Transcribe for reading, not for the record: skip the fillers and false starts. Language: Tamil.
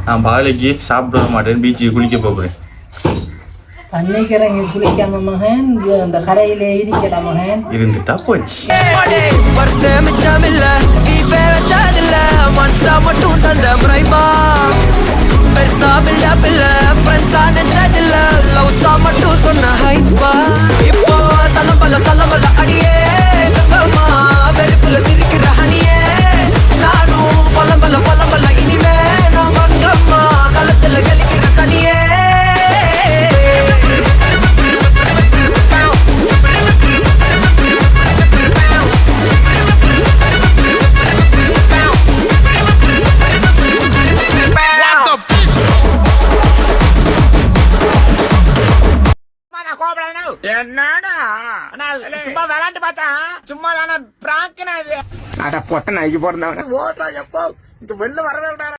நான் பாலைக்கு சாப்பிட மாட்டேன், பீச்சுக்கு குளிக்க போகிறேன். தண்ணிக்கிறங்க குளிக்காம மகன், அந்த கரையிலே இருக்கிற மகன் இருந்துட்டா போச்சு. மட்டும் தந்த முறைமா பெருசா மட்டும் சொன்ன ஹைப்பா இப்போ சலம்பல அடியே வெறுப்புல சிரிக்கிற ஹனியே நானும் பலம்பல இனிமே நான் மங்கம்மா களத்துல கலிக்கிற தனியே என்னடா சும்மா விளையாண்டு பார்த்தா சும்மா தானே பிராங்கனா இது. அட பொட்ட நாய்க்கு போறதவன ஓட்டா எப்போ இங்க வெளில வரவே விடாத.